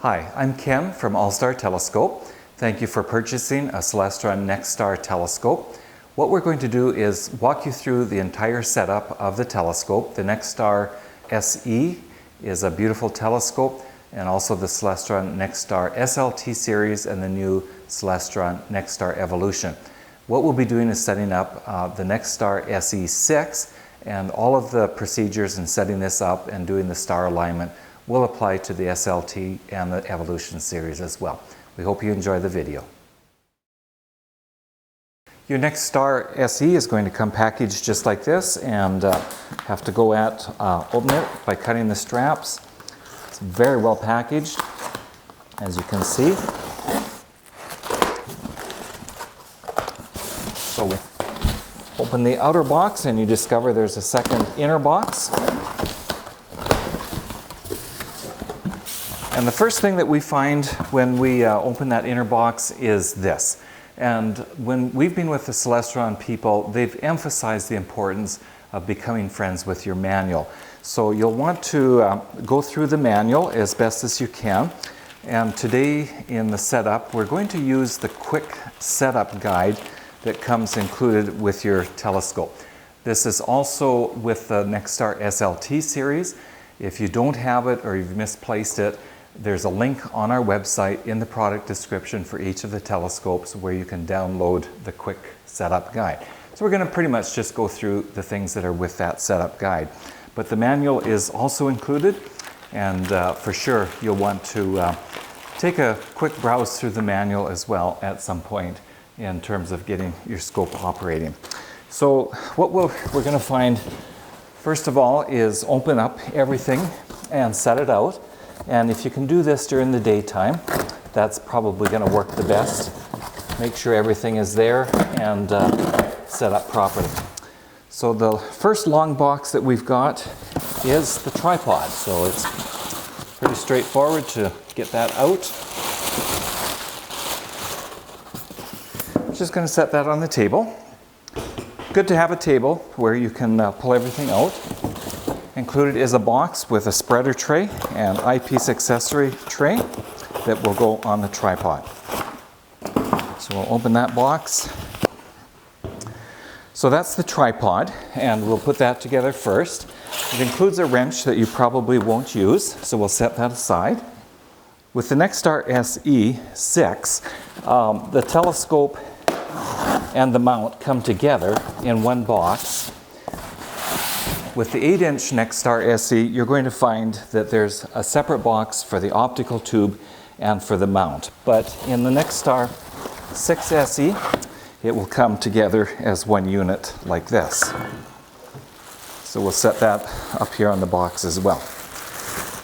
Hi, I'm Ken from All-Star Telescope. Thank you for purchasing a Celestron NexStar telescope. What we're going to do is walk you through the entire setup of the telescope. The NexStar SE is a beautiful telescope, and also the Celestron NexStar SLT series and the new Celestron NexStar Evolution. What we'll be doing is setting up the NexStar SE6, and all of the procedures in setting this up and doing the star alignment will apply to the SLT and the Evolution series as well. We hope you enjoy the video. Your NexStar SE is going to come packaged just like this, and have to go at open it by cutting the straps. It's very well packaged, as you can see. So we open the outer box and you discover there's a second inner box. And the first thing that we find when we open that inner box is this. And when we've been with the Celestron people, they've emphasized the importance of becoming friends with your manual. So you'll want to go through the manual as best as you can. And today in the setup, we're going to use the quick setup guide that comes included with your telescope. This is also with the NexStar SLT series. If you don't have it or you've misplaced it, there's a link on our website in the product description for each of the telescopes where you can download the quick setup guide. So we're going to pretty much just go through the things that are with that setup guide. But the manual is also included, and for sure you'll want to take a quick browse through the manual as well at some point in terms of getting your scope operating. So what we're going to find first of all is open up everything and set it out. And if you can do this during the daytime, that's probably going to work the best. Make sure everything is there and set up properly. So the first long box that we've got is the tripod. So it's pretty straightforward to get that out. Just going to set that on the table. Good to have a table where you can pull everything out. Included is a box with a spreader tray and eyepiece accessory tray that will go on the tripod. So we'll open that box. So that's the tripod, and we'll put that together first. It includes a wrench that you probably won't use, so we'll set that aside. With the NexStar SE6, the telescope and the mount come together in one box. With the 8-inch NexStar SE, you're going to find that there's a separate box for the optical tube and for the mount. But in the NexStar 6 SE, it will come together as one unit like this. So we'll set that up here on the box as well.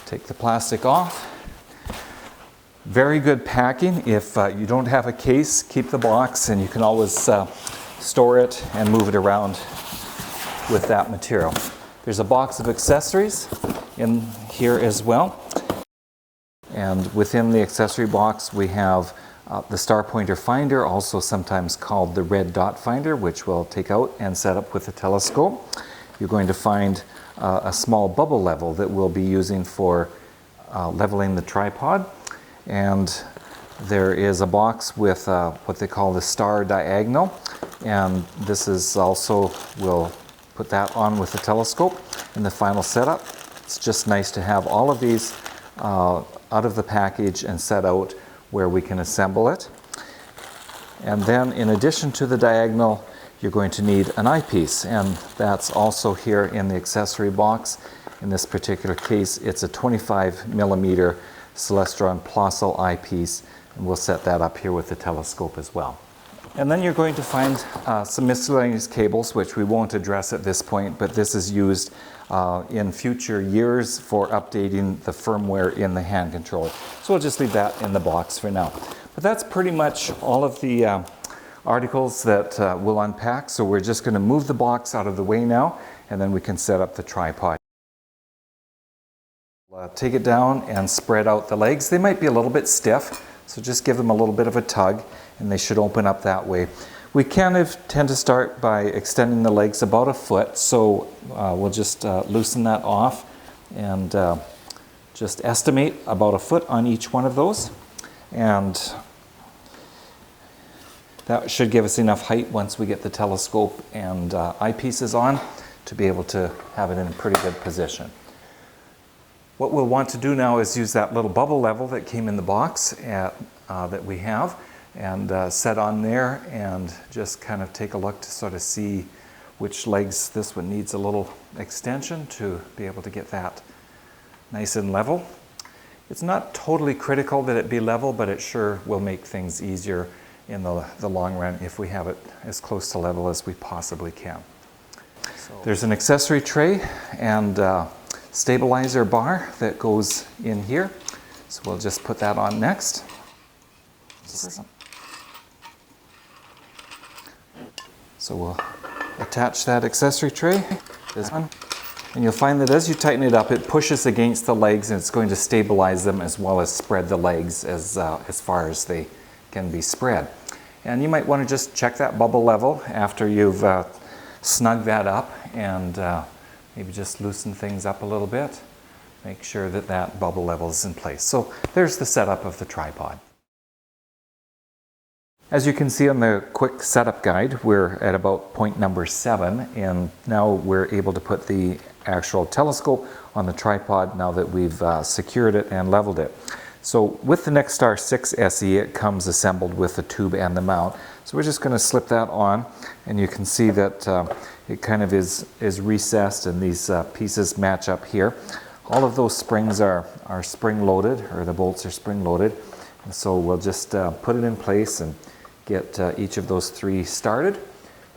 Take the plastic off. Very good packing. If you don't have a case, keep the box, and you can always store it and move it around with that material. There's a box of accessories in here as well. And within the accessory box we have the star pointer finder, also sometimes called the red dot finder, which we'll take out and set up with the telescope. You're going to find a small bubble level that we'll be using for leveling the tripod. And there is a box with what they call the star diagonal. And this is also, we'll put that on with the telescope in the final setup. It's just nice to have all of these out of the package and set out where we can assemble it. And then in addition to the diagonal, you're going to need an eyepiece, and that's also here in the accessory box. In this particular case, it's a 25mm Celestron Plossl eyepiece, and we'll set that up here with the telescope as well. And then you're going to find some miscellaneous cables, which we won't address at this point, but this is used in future years for updating the firmware in the hand controller. So we'll just leave that in the box for now. But that's pretty much all of the articles that we'll unpack. So we're just going to move the box out of the way now, and then we can set up the tripod. Take it down and spread out the legs. They might be a little bit stiff, so just give them a little bit of a tug, and they should open up that way. We tend to start by extending the legs about a foot, so we'll just loosen that off and just estimate about a foot on each one of those, and that should give us enough height once we get the telescope and eyepieces on to be able to have it in a pretty good position. What we'll want to do now is use that little bubble level that came in the box that we have, and set on there, and just kind of take a look to sort of see which legs this one needs a little extension to be able to get that nice and level. It's not totally critical that it be level, but it sure will make things easier in the long run if we have it as close to level as we possibly can. There's an accessory tray and stabilizer bar that goes in here, so we'll just put that on next. So we'll attach that accessory tray, this one, and you'll find that as you tighten it up, it pushes against the legs, and it's going to stabilize them as well as spread the legs as far as they can be spread. And you might want to just check that bubble level after you've snugged that up, and maybe just loosen things up a little bit. Make sure that that bubble level is in place. So there's the setup of the tripod. As you can see on the quick setup guide, we're at about point number 7, and now we're able to put the actual telescope on the tripod now that we've secured it and leveled it. So with the NexStar 6 SE, it comes assembled with the tube and the mount. So we're just going to slip that on, and you can see that it kind of is recessed, and these pieces match up here. All of those springs are spring-loaded, or the bolts are spring-loaded. And so we'll just put it in place and get each of those 3 started,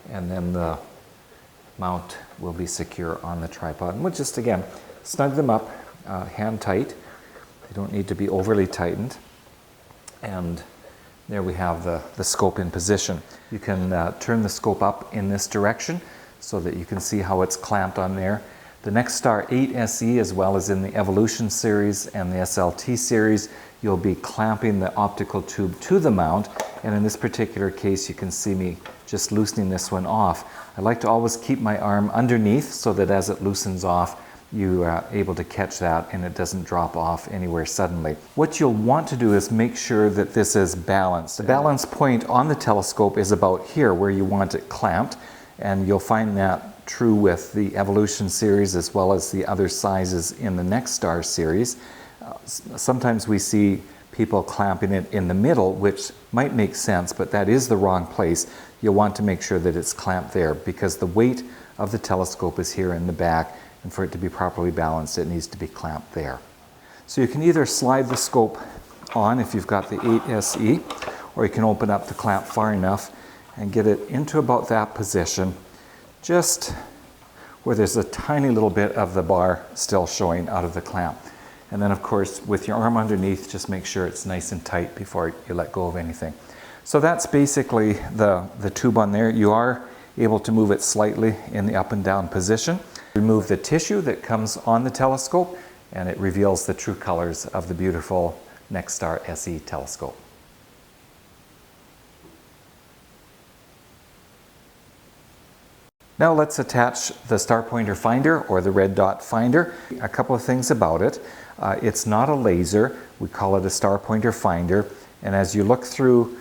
and then the mount will be secure on the tripod. And we'll just, again, snug them up hand tight. They don't need to be overly tightened. And there we have the scope in position. You can turn the scope up in this direction so that you can see how it's clamped on there. The NexStar 8 SE, as well as in the Evolution series and the SLT series, you'll be clamping the optical tube to the mount, and in this particular case you can see me just loosening this one off. I like to always keep my arm underneath so that as it loosens off, you are able to catch that and it doesn't drop off anywhere suddenly. What you'll want to do is make sure that this is balanced. The balance point on the telescope is about here where you want it clamped, and you'll find that true with the Evolution series as well as the other sizes in the NexStar series. Sometimes we see people clamping it in the middle, which might make sense, but that is the wrong place. You'll want to make sure that it's clamped there, because the weight of the telescope is here in the back, and for it to be properly balanced, it needs to be clamped there. So you can either slide the scope on if you've got the 8 SE, or you can open up the clamp far enough and get it into about that position, just where there's a tiny little bit of the bar still showing out of the clamp. And then, of course, with your arm underneath, just make sure it's nice and tight before you let go of anything. So that's basically the tube on there. You are able to move it slightly in the up and down position. Remove the tissue that comes on the telescope, and it reveals the true colors of the beautiful NexStar SE telescope. Now let's attach the star pointer finder, or the red dot finder. A couple of things about it. It's not a laser. We call it a star pointer finder. And as you look through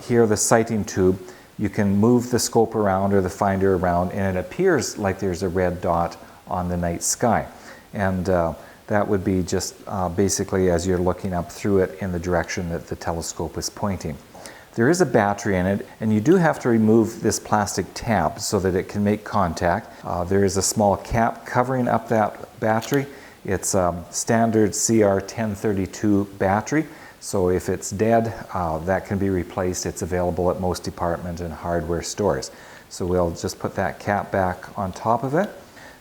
here, the sighting tube, you can move the scope around or the finder around, and it appears like there's a red dot on the night sky. And that would be just basically as you're looking up through it in the direction that the telescope is pointing. There is a battery in it, and you do have to remove this plastic tab so that it can make contact. There is a small cap covering up that battery. It's a standard CR1032 battery, so if it's dead, that can be replaced. It's available at most department and hardware stores. So we'll just put that cap back on top of it.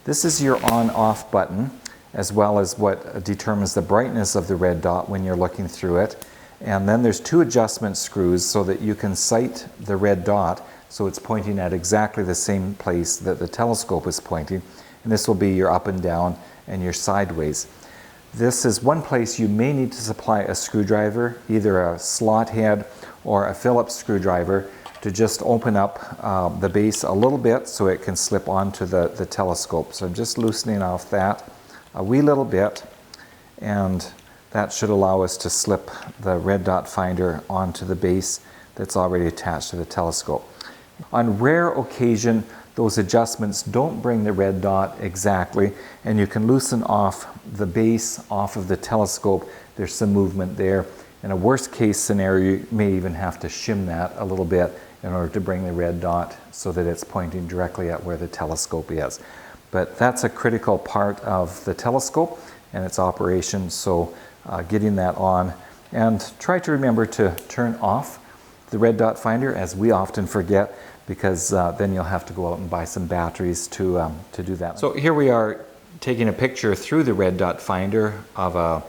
This is your on-off button, as well as what determines the brightness of the red dot when you're looking through it. And then there's 2 adjustment screws so that you can sight the red dot so it's pointing at exactly the same place that the telescope is pointing. And this will be your up and down and your sideways. This is one place you may need to supply a screwdriver, either a slot head or a Phillips screwdriver, to just open up the base a little bit so it can slip onto the telescope. So I'm just loosening off that a wee little bit, and that should allow us to slip the red dot finder onto the base that's already attached to the telescope. On rare occasion, those adjustments don't bring the red dot exactly, and you can loosen off the base off of the telescope. There's some movement there. In a worst case scenario, you may even have to shim that a little bit in order to bring the red dot so that it's pointing directly at where the telescope is. But that's a critical part of the telescope and its operation, so getting that on. And try to remember to turn off the red dot finder, as we often forget, because then you'll have to go out and buy some batteries to do that. So here we are taking a picture through the red dot finder of a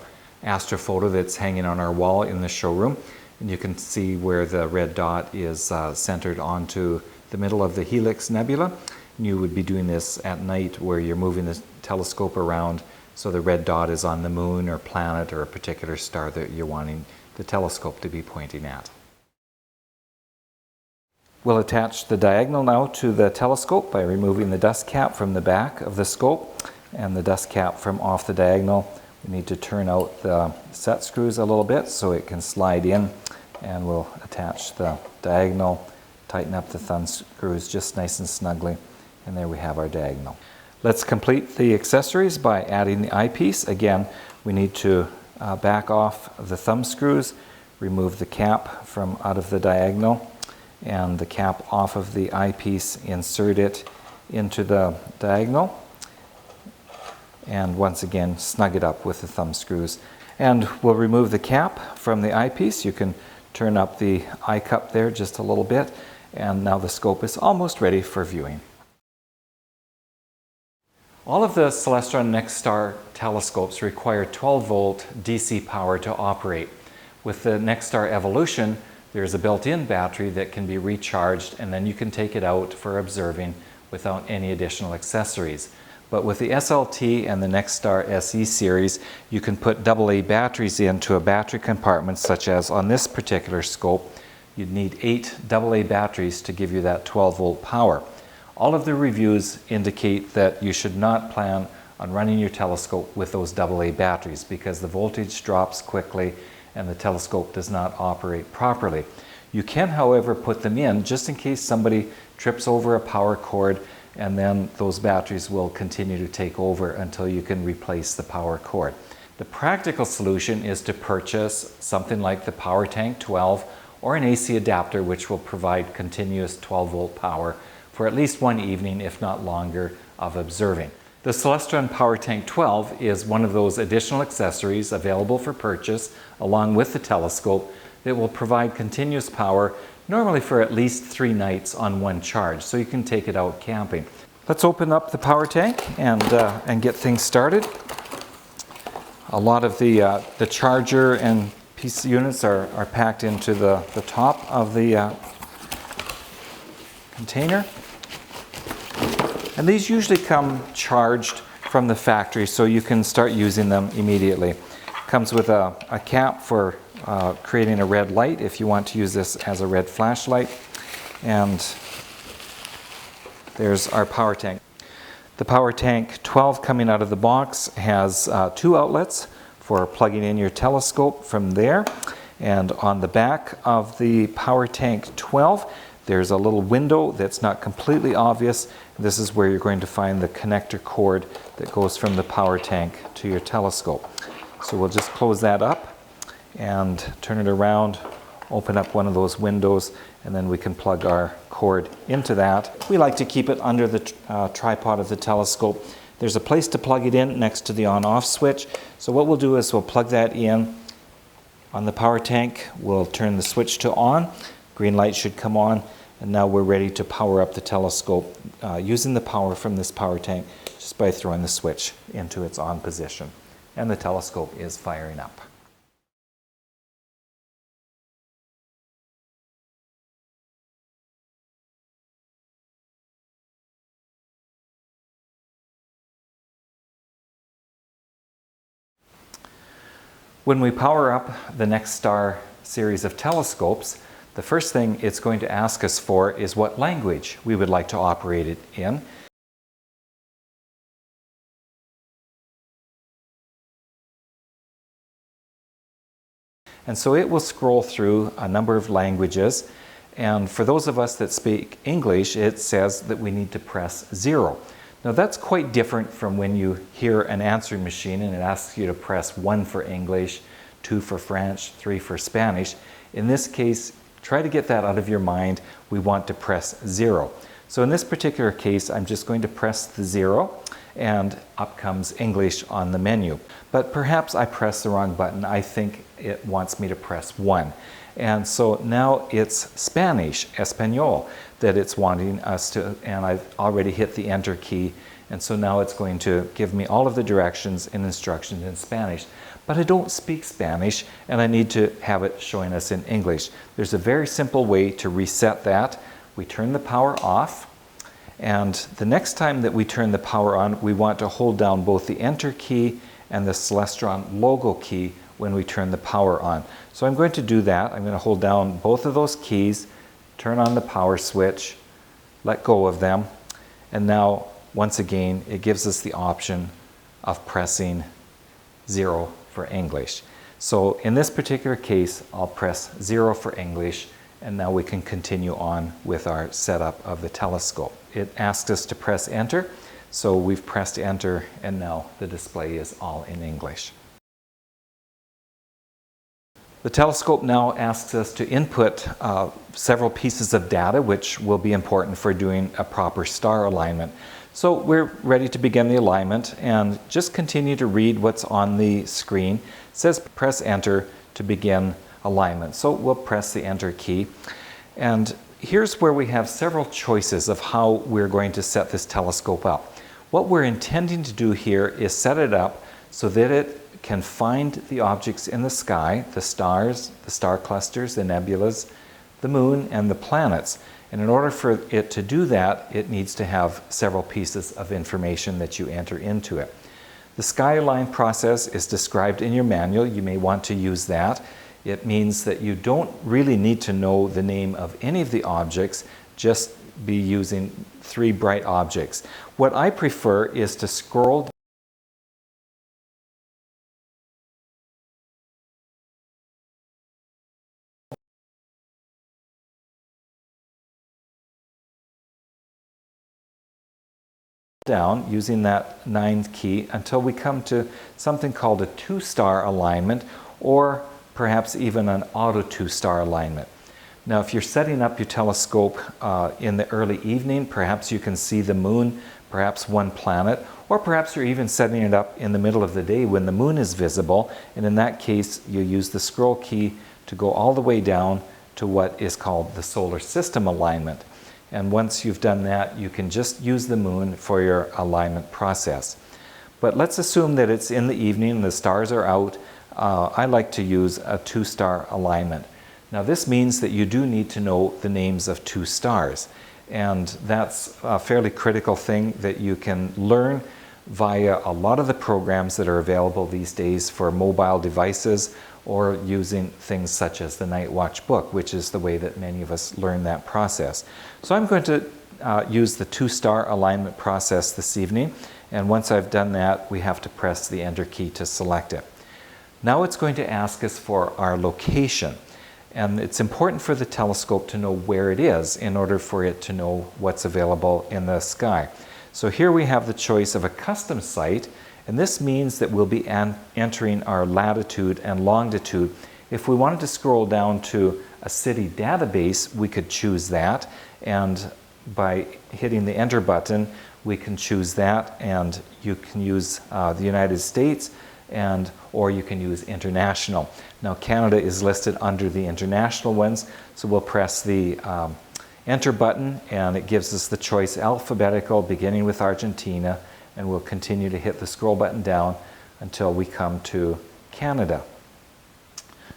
astrophoto that's hanging on our wall in the showroom. And you can see where the red dot is centered onto the middle of the Helix Nebula. And you would be doing this at night where you're moving the telescope around, so the red dot is on the moon or planet or a particular star that you're wanting the telescope to be pointing at. We'll attach the diagonal now to the telescope by removing the dust cap from the back of the scope and the dust cap from off the diagonal. We need to turn out the set screws a little bit so it can slide in, and we'll attach the diagonal, tighten up the thumb screws just nice and snugly, and there we have our diagonal. Let's complete the accessories by adding the eyepiece. Again, we need to back off the thumb screws, remove the cap from out of the diagonal, and the cap off of the eyepiece, insert it into the diagonal, and once again snug it up with the thumb screws. And we'll remove the cap from the eyepiece. You can turn up the eye cup there just a little bit, and now the scope is almost ready for viewing. All of the Celestron NexStar telescopes require 12-volt DC power to operate. With the NexStar Evolution, there's a built-in battery that can be recharged, and then you can take it out for observing without any additional accessories. But with the SLT and the NexStar SE series, you can put AA batteries into a battery compartment, such as on this particular scope. You'd need 8 AA batteries to give you that 12-volt power. All of the reviews indicate that you should not plan on running your telescope with those AA batteries because the voltage drops quickly and the telescope does not operate properly. You can, however, put them in just in case somebody trips over a power cord, and then those batteries will continue to take over until you can replace the power cord. The practical solution is to purchase something like the Power Tank 12 or an AC adapter, which will provide continuous 12-volt power for at least one evening, if not longer, of observing. The Celestron Power Tank 12 is one of those additional accessories available for purchase along with the telescope that will provide continuous power, normally for at least 3 nights on one charge, so you can take it out camping. Let's open up the power tank and get things started. A lot of the charger and piece units are packed into the top of the container. And these usually come charged from the factory, so you can start using them immediately. Comes with a cap for creating a red light if you want to use this as a red flashlight. And there's our power tank. The Power Tank 12 coming out of the box has 2 outlets for plugging in your telescope from there. And on the back of the Power Tank 12, there's a little window that's not completely obvious. This is where you're going to find the connector cord that goes from the power tank to your telescope. So we'll just close that up and turn it around, open up one of those windows, and then we can plug our cord into that. We like to keep it under the tripod of the telescope. There's a place to plug it in next to the on-off switch. So what we'll do is we'll plug that in on the power tank. We'll turn the switch to on. Green light should come on. And now we're ready to power up the telescope using the power from this power tank just by throwing the switch into its on position. And the telescope is firing up. When we power up the NexStar series of telescopes, the first thing it's going to ask us for is what language we would like to operate it in. And so it will scroll through a number of languages. And for those of us that speak English, it says that we need to press 0. Now that's quite different from when you hear an answering machine and it asks you to press 1 for English, 2 for French, 3 for Spanish. In this case, try to get that out of your mind. We want to press 0. So in this particular case, I'm just going to press the 0 and up comes English on the menu. But perhaps I pressed the wrong button. I think it wants me to press 1. And so now it's Spanish, Espanol, that it's wanting us to, and I've already hit the enter key. And so now it's going to give me all of the directions and instructions in Spanish. But I don't speak Spanish, and I need to have it showing us in English. There's a very simple way to reset that. We turn the power off. And the next time that we turn the power on, we want to hold down both the enter key and the Celestron logo key when we turn the power on. So I'm going to do that. I'm going to hold down both of those keys, turn on the power switch, let go of them, and now once again it gives us the option of pressing 0 for English. So in this particular case, I'll press 0 for English, and now we can continue on with our setup of the telescope. It asks us to press enter, so we've pressed enter, and now the display is all in English. The telescope now asks us to input several pieces of data which will be important for doing a proper star alignment. So we're ready to begin the alignment, and just continue to read what's on the screen. It says press enter to begin alignment. So we'll press the enter key, and here's where we have several choices of how we're going to set this telescope up. What we're intending to do here is set it up so that it can find the objects in the sky, the stars, the star clusters, the nebulas, the moon, and the planets. And in order for it to do that, it needs to have several pieces of information that you enter into it. The sky align process is described in your manual. You may want to use that. It means that you don't really need to know the name of any of the objects, just be using 3 bright objects. What I prefer is to scroll down using that 9 key until we come to something called a 2-star alignment, or perhaps even an auto 2-star alignment. Now if you're setting up your telescope in the early evening, perhaps you can see the moon, perhaps one planet, or perhaps you're even setting it up in the middle of the day when the moon is visible, and in that case you use the scroll key to go all the way down to what is called the solar system alignment. And once you've done that, you can just use the moon for your alignment process. But let's assume that it's in the evening and the stars are out. I like to use a 2-star alignment. Now this means that you do need to know the names of 2 stars. And that's a fairly critical thing that you can learn via a lot of the programs that are available these days for mobile devices, or using things such as the Night Watch book, which is the way that many of us learn that process. So I'm going to use the 2-star alignment process this evening, and once I've done that, we have to press the enter key to select it. Now it's going to ask us for our location, and it's important for the telescope to know where it is in order for it to know what's available in the sky. So here we have the choice of a custom site, and this means that we'll be entering our latitude and longitude. If we wanted to scroll down to a city database, we could choose that, and by hitting the enter button, we can choose that, and you can use the United States, or you can use international. Now Canada is listed under the international ones, so we'll press the enter button, and it gives us the choice alphabetical, beginning with Argentina, and we'll continue to hit the scroll button down until we come to Canada.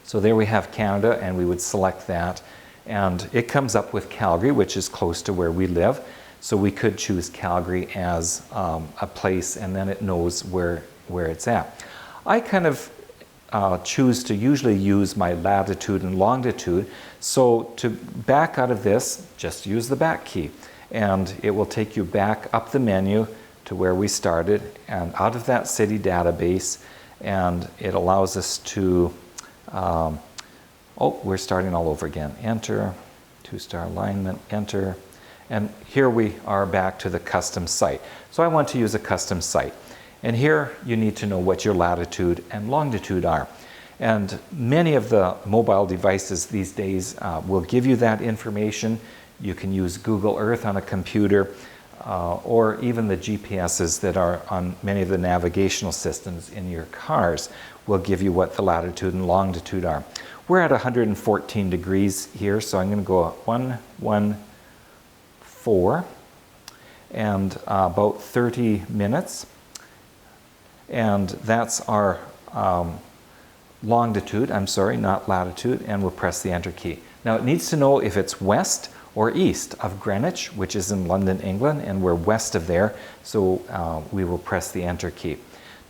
So there we have Canada, and we would select that, and it comes up with Calgary, which is close to where we live. So we could choose Calgary as a place, and then it knows where it's at. I kind of choose to usually use my latitude and longitude. So to back out of this, just use the back key, and it will take you back up the menu to where we started and out of that city database, and it allows us to Oh, we're starting all over again. Enter, 2-star alignment, enter. And here we are back to the custom site. So I want to use a custom site. And here you need to know what your latitude and longitude are. And many of the mobile devices these days will give you that information. You can use Google Earth on a computer or even the GPSs that are on many of the navigational systems in your cars will give you what the latitude and longitude are. We're at 114 degrees here, so I'm going to go 114 and about 30 minutes. And that's our longitude, I'm sorry, not latitude, and we'll press the enter key. Now it needs to know if it's west or east of Greenwich, which is in London, England, and we're west of there, so we will press the enter key.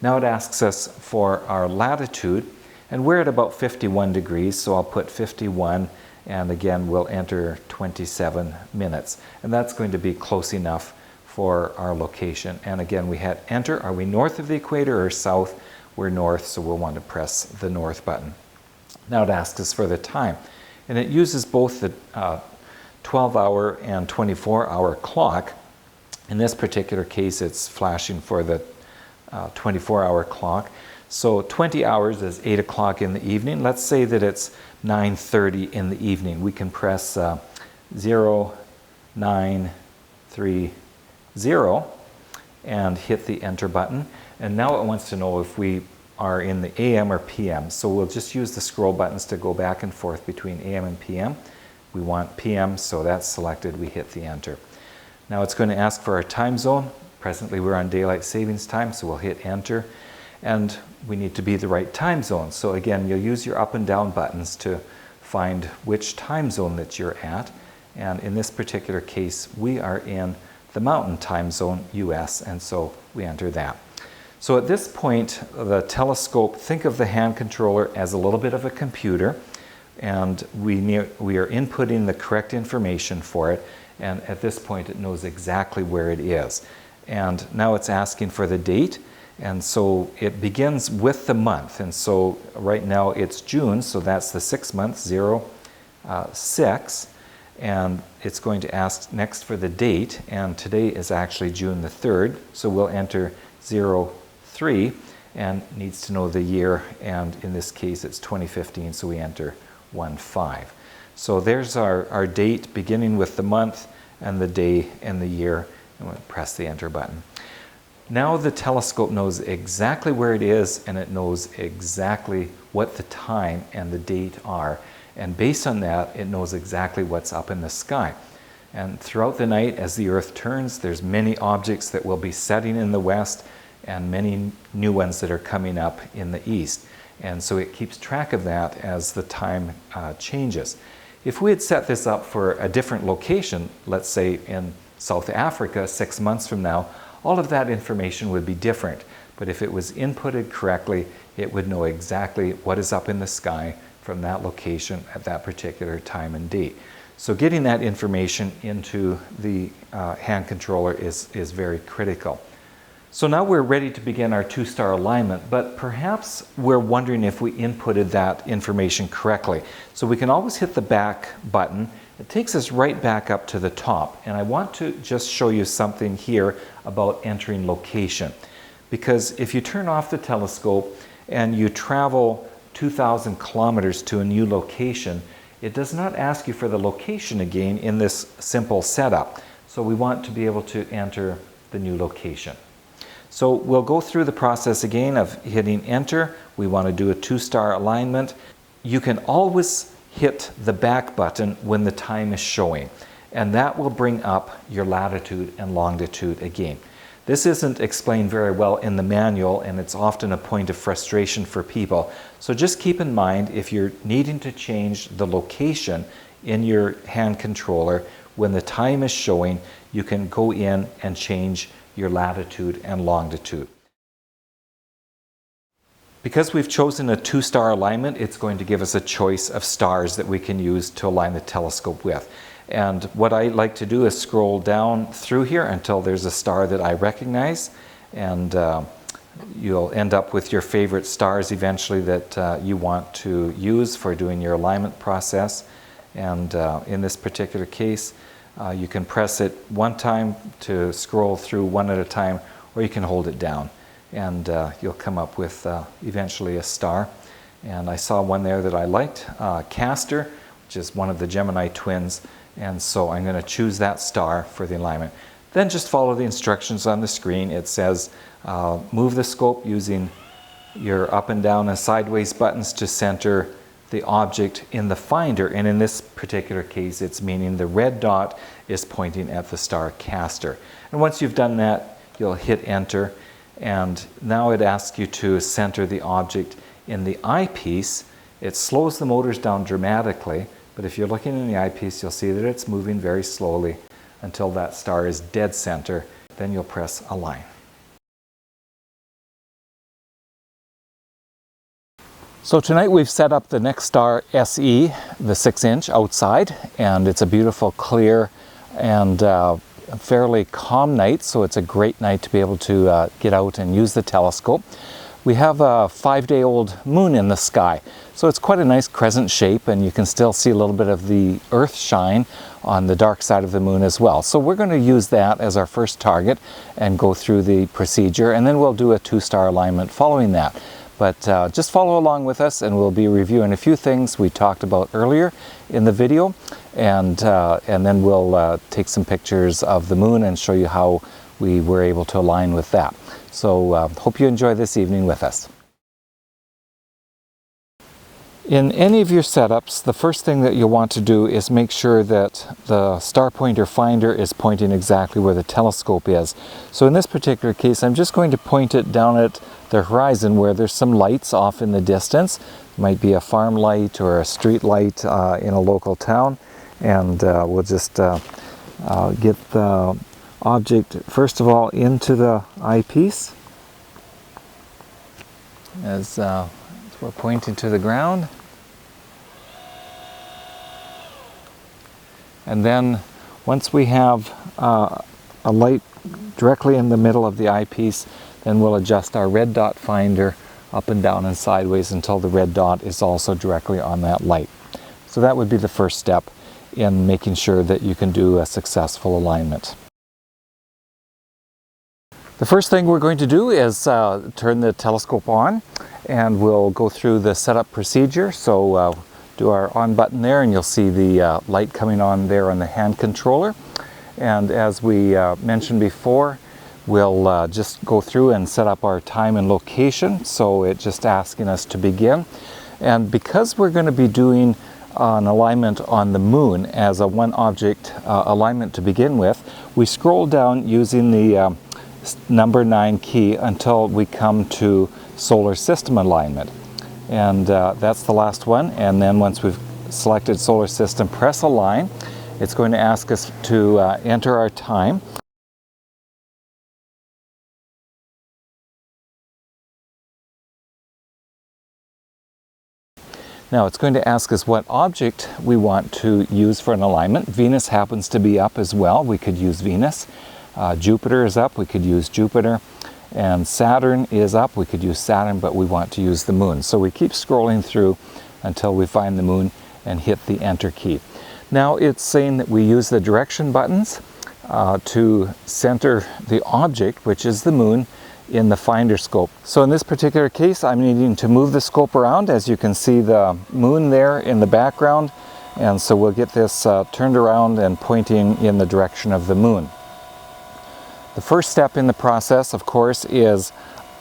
Now it asks us for our latitude, and we're at about 51 degrees, so I'll put 51, and again we'll enter 27 minutes. And that's going to be close enough for our location. And again, we hit enter. Are we north of the equator or south? We're north, so we'll want to press the north button. Now it asks us for the time, and it uses both the 12-hour and 24-hour clock. In this particular case, it's flashing for the 24-hour clock. So 20 hours is 8 o'clock in the evening. Let's say that it's 9:30 in the evening. We can press 0930 and hit the enter button. And now it wants to know if we are in the AM or PM. So we'll just use the scroll buttons to go back and forth between AM and PM. We want PM, so that's selected. We hit the enter. Now it's going to ask for our time zone. Presently we're on daylight savings time, so we'll hit enter. And we need to be the right time zone. So again, you'll use your up and down buttons to find which time zone that you're at. And in this particular case, we are in the Mountain Time Zone, US, and so we enter that. So at this point, the telescope, think of the hand controller as a little bit of a computer, and we are inputting the correct information for it, and at this point it knows exactly where it is. And now it's asking for the date, and so it begins with the month. And so right now it's June, so that's the 6th month, 06, and it's going to ask next for the date, and today is actually June the 3rd, so we'll enter 03 and needs to know the year, and in this case it's 2015, so we enter 15. So there's our date beginning with the month and the day and the year, and we'll press the enter button. Now the telescope knows exactly where it is, and it knows exactly what the time and the date are. And based on that, it knows exactly what's up in the sky. And throughout the night, as the Earth turns, there's many objects that will be setting in the west and many new ones that are coming up in the east. And so it keeps track of that as the time changes. If we had set this up for a different location, let's say in South Africa 6 months from now, all of that information would be different. But if it was inputted correctly, it would know exactly what is up in the sky from that location at that particular time and date. So getting that information into the hand controller is very critical. So now we're ready to begin our 2-star alignment, but perhaps we're wondering if we inputted that information correctly. So we can always hit the back button. It takes us right back up to the top. And I want to just show you something here about entering location. Because if you turn off the telescope and you travel 2,000 kilometers to a new location, it does not ask you for the location again in this simple setup. So we want to be able to enter the new location. So we'll go through the process again of hitting enter. We want to do a 2-star alignment. You can always hit the back button when the time is showing, and that will bring up your latitude and longitude again. This isn't explained very well in the manual, and it's often a point of frustration for people. So just keep in mind, if you're needing to change the location in your hand controller, when the time is showing, you can go in and change your latitude and longitude. Because we've chosen a 2-star alignment, it's going to give us a choice of stars that we can use to align the telescope with. And what I like to do is scroll down through here until there's a star that I recognize. And you'll end up with your favorite stars eventually that you want to use for doing your alignment process. And in this particular case, you can press it one time to scroll through one at a time, or you can hold it down, and you'll come up with eventually a star. And I saw one there that I liked, Castor, which is one of the Gemini twins, and so I'm going to choose that star for the alignment. Then just follow the instructions on the screen. It says move the scope using your up and down and sideways buttons to center the object in the finder, and in this particular case it's meaning the red dot is pointing at the star Castor. And once you've done that, you'll hit enter, and now it asks you to center the object in the eyepiece. It slows the motors down dramatically, but if you're looking in the eyepiece, you'll see that it's moving very slowly until that star is dead center. Then you'll press align. So tonight we've set up the NexStar SE, the 6-inch outside, and it's a beautiful, clear, and fairly calm night, so it's a great night to be able to get out and use the telescope. We have a 5-day-old moon in the sky, so it's quite a nice crescent shape, and you can still see a little bit of the earth shine on the dark side of the moon as well. So we're going to use that as our first target and go through the procedure, and then we'll do a 2-star alignment following that. But just follow along with us, and we'll be reviewing a few things we talked about earlier in the video, and then we'll take some pictures of the moon and show you how we were able to align with that. So hope you enjoy this evening with us. In any of your setups, the first thing that you'll want to do is make sure that the star pointer finder is pointing exactly where the telescope is. So in this particular case, I'm just going to point it down at the horizon where there's some lights off in the distance. It might be a farm light or a street light in a local town, and we'll just get the object first of all into the eyepiece as we're pointing to the ground. And then once we have a light directly in the middle of the eyepiece, then we'll adjust our red dot finder up and down and sideways until the red dot is also directly on that light. So that would be the first step in making sure that you can do a successful alignment. The first thing we're going to do is turn the telescope on, and we'll go through the setup procedure. So do our on button there, and you'll see the light coming on there on the hand controller. And as we mentioned before, we'll just go through and set up our time and location. So it's just asking us to begin. And because we're going to be doing an alignment on the moon as a one object alignment to begin with, we scroll down using the number 9 key until we come to solar system alignment, and that's the last one. And then once we've selected solar system, press align. It's going to ask us to enter our time. Now it's going to ask us what object we want to use for an alignment. Venus happens to be up as well. We could use Venus. Jupiter is up, we could use Jupiter, and Saturn is up, we could use Saturn, but we want to use the moon. So we keep scrolling through until we find the moon and hit the enter key. Now it's saying that we use the direction buttons to center the object, which is the moon, in the finder scope. So in this particular case, I'm needing to move the scope around. As you can see, the moon there in the background, and so we'll get this turned around and pointing in the direction of the moon. The first step in the process, of course, is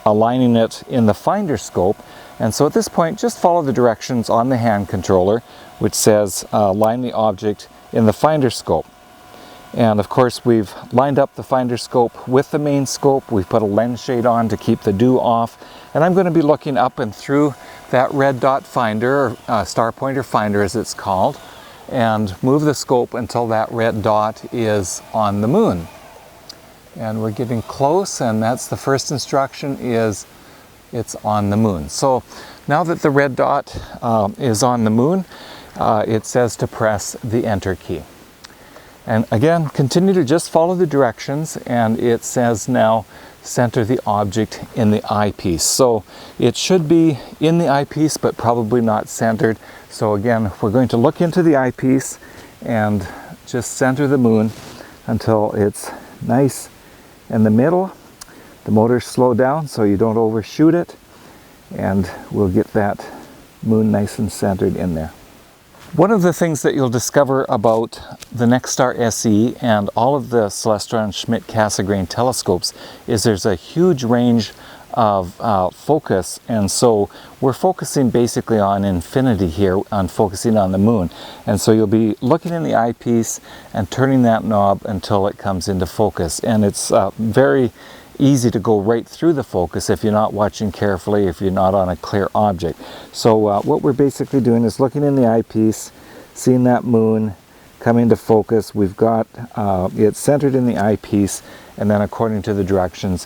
aligning it in the finder scope. And so at this point, just follow the directions on the hand controller, which says align the object in the finder scope. And of course, we've lined up the finder scope with the main scope. We've put a lens shade on to keep the dew off. And I'm going to be looking up and through that red dot finder, or star pointer finder as it's called, and move the scope until that red dot is on the moon. And we're getting close, and that's the first instruction, is it's on the moon. So now that the red dot is on the moon, it says to press the enter key. And again, continue to just follow the directions, and it says now center the object in the eyepiece. So it should be in the eyepiece, but probably not centered. So again, we're going to look into the eyepiece and just center the moon until it's nice in the middle. The motor's slow down so you don't overshoot it, and we'll get that moon nice and centered in there. One of the things that you'll discover about the NexStar SE and all of the Celestron Schmidt Cassegrain telescopes is there's a huge range of focus, and so we're focusing basically on infinity here, on focusing on the moon. And so you'll be looking in the eyepiece and turning that knob until it comes into focus, and it's very easy to go right through the focus if you're not watching carefully, if you're not on a clear object. So what we're basically doing is looking in the eyepiece, seeing that moon come into focus. We've got it centered in the eyepiece, and then according to the directions,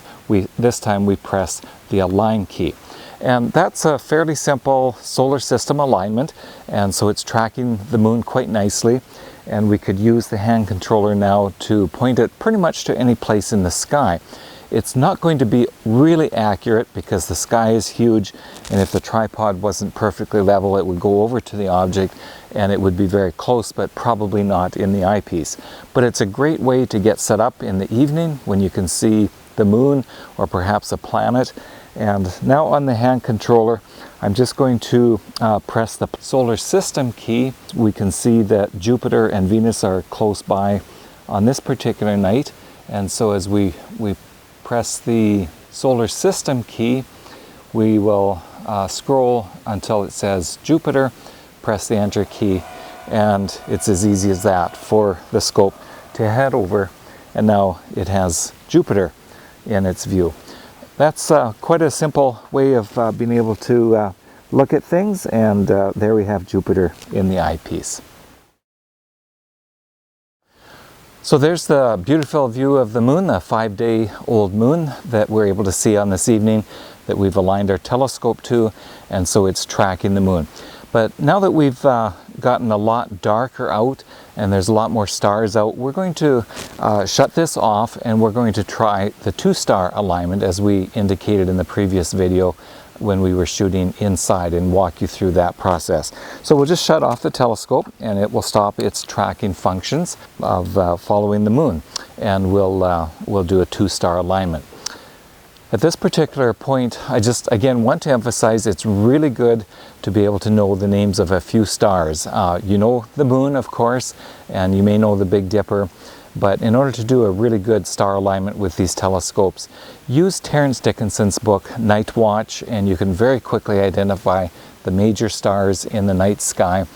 this time we press the align key. And that's a fairly simple solar system alignment, and so it's tracking the moon quite nicely. And we could use the hand controller now to point it pretty much to any place in the sky. It's not going to be really accurate because the sky is huge, and if the tripod wasn't perfectly level, it would go over to the object and it would be very close, but probably not in the eyepiece. But it's a great way to get set up in the evening when you can see the moon or perhaps a planet. And now on the hand controller, I'm just going to press the solar system key. We can see that Jupiter and Venus are close by on this particular night, and so as we press the solar system key, we will scroll until it says Jupiter, press the enter key, and it's as easy as that for the scope to head over, and now it has Jupiter in its view. That's quite a simple way of being able to look at things, and there we have Jupiter in the eyepiece. So there's the beautiful view of the moon, the 5-day-old moon that we're able to see on this evening that we've aligned our telescope to, and so it's tracking the moon. But now that we've gotten a lot darker out and there's a lot more stars out, we're going to shut this off, and we're going to try the 2-star alignment as we indicated in the previous video when we were shooting inside, and walk you through that process. So we'll just shut off the telescope and it will stop its tracking functions of following the moon, and we'll do a 2-star alignment. At this particular point, I just again want to emphasize it's really good to be able to know the names of a few stars. You know the moon, of course, and you may know the Big Dipper, but in order to do a really good star alignment with these telescopes, use Terence Dickinson's book Night Watch, and you can very quickly identify the major stars in the night sky.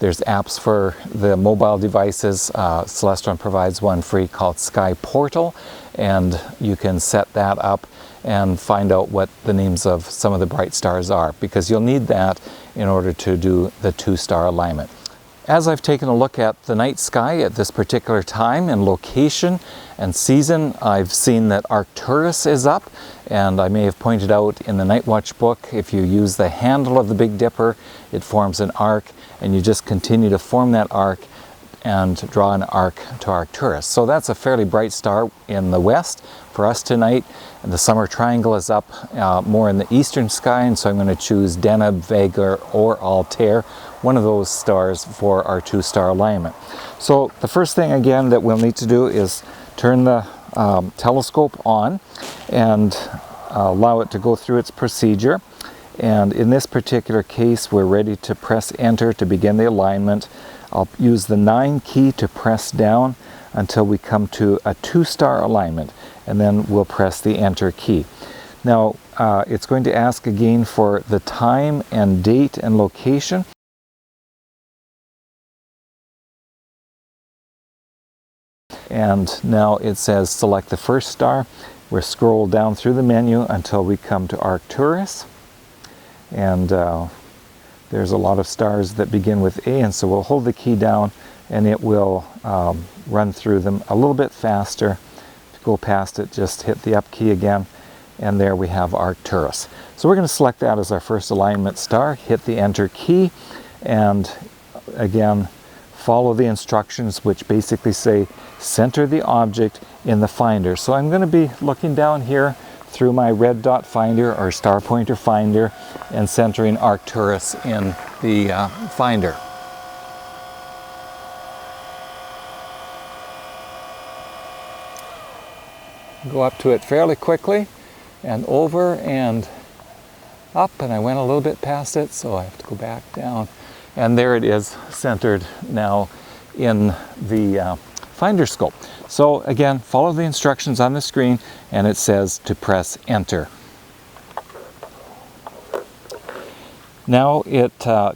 There's apps for the mobile devices. Celestron provides one free called Sky Portal, and you can set that up and find out what the names of some of the bright stars are, because you'll need that in order to do the 2-star alignment. As I've taken a look at the night sky at this particular time and location and season, I've seen that Arcturus is up, and I may have pointed out in the Night Watch book, if you use the handle of the Big Dipper, it forms an arc, and you just continue to form that arc and draw an arc to Arcturus. So that's a fairly bright star in the west for us tonight. And the Summer Triangle is up more in the eastern sky, and so I'm going to choose Deneb, Vega, or Altair, one of those stars for our 2-star alignment. So the first thing again that we'll need to do is turn the telescope on and allow it to go through its procedure. And in this particular case, we're ready to press enter to begin the alignment. I'll use the 9 key to press down until we come to a 2-star alignment, and then we'll press the enter key. Now it's going to ask again for the time and date and location. And now it says select the first star. We'll scroll down through the menu until we come to Arcturus, and there's a lot of stars that begin with A, and so we'll hold the key down and it will run through them a little bit faster. To go past it, just hit the up key again, and there we have Arcturus. So we're going to select that as our first alignment star, hit the enter key, and again follow the instructions, which basically say center the object in the finder. So I'm going to be looking down here through my red dot finder or star pointer finder and centering Arcturus in the finder. Go up to it fairly quickly and over and up, and I went a little bit past it, so I have to go back down. And there it is, centered now in the finder scope. So again, follow the instructions on the screen, and it says to press enter. Now it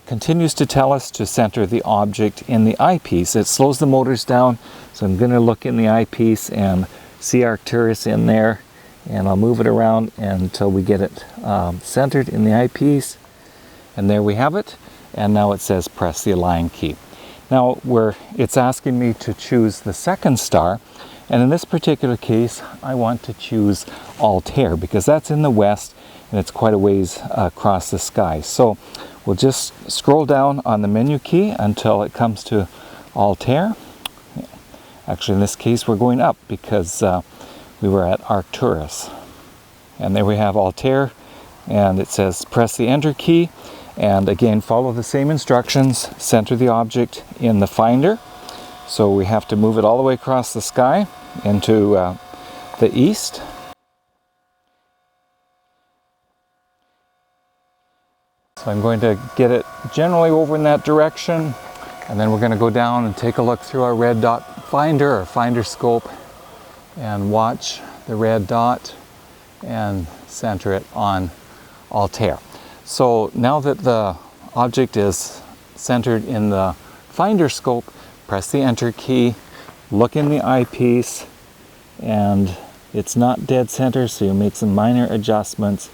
continues to tell us to center the object in the eyepiece. It slows the motors down, so I'm going to look in the eyepiece and see Arcturus in there, and I'll move it around until we get it centered in the eyepiece, and there we have it. And now it says press the align key. Now it's asking me to choose the second star, and in this particular case I want to choose Altair because that's in the west and it's quite a ways across the sky. So we'll just scroll down on the menu key until it comes to Altair. Actually, in this case we're going up because we were at Arcturus. And there we have Altair, and it says press the enter key, and again follow the same instructions. Center the object in the finder. So we have to move it all the way across the sky into the east. So I'm going to get it generally over in that direction, and then we're going to go down and take a look through our red dot finder or finder scope and watch the red dot and center it on Altair. So now that the object is centered in the finder scope, press the enter key, look in the eyepiece, and it's not dead center, so you make some minor adjustments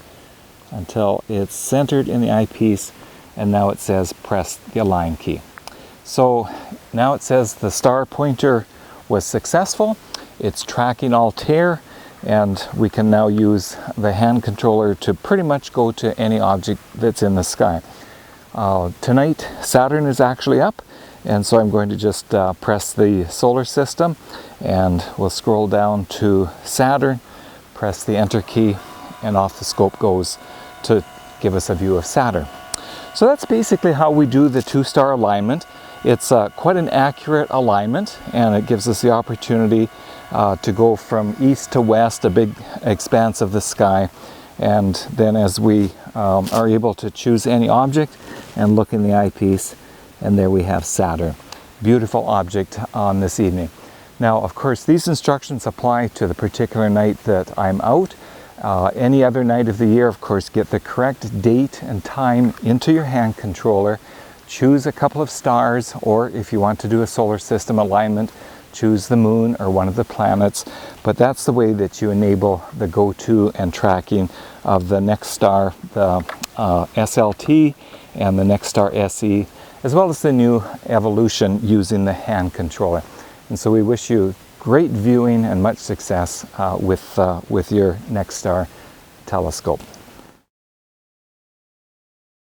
until it's centered in the eyepiece, and now it says press the align key. So now it says the star pointer was successful. It's tracking Altair, and we can now use the hand controller to pretty much go to any object that's in the sky. Tonight Saturn is actually up, and so I'm going to just press the solar system, and we'll scroll down to Saturn, press the enter key, and off the scope goes to give us a view of Saturn. So that's basically how we do the two-star alignment. It's quite an accurate alignment, and it gives us the opportunity to go from east to west, a big expanse of the sky, and then as we are able to choose any object and look in the eyepiece, and there we have Saturn. Beautiful object on this evening. Now, of course, these instructions apply to the particular night that I'm out. Any other night of the year, of course, get the correct date and time into your hand controller. Choose a couple of stars, or if you want to do a solar system alignment, choose the moon or one of the planets. But that's the way that you enable the go-to and tracking of the NexStar, the SLT, and the NexStar SE, as well as the new Evolution using the hand controller. And so we wish you great viewing and much success with your NexStar telescope.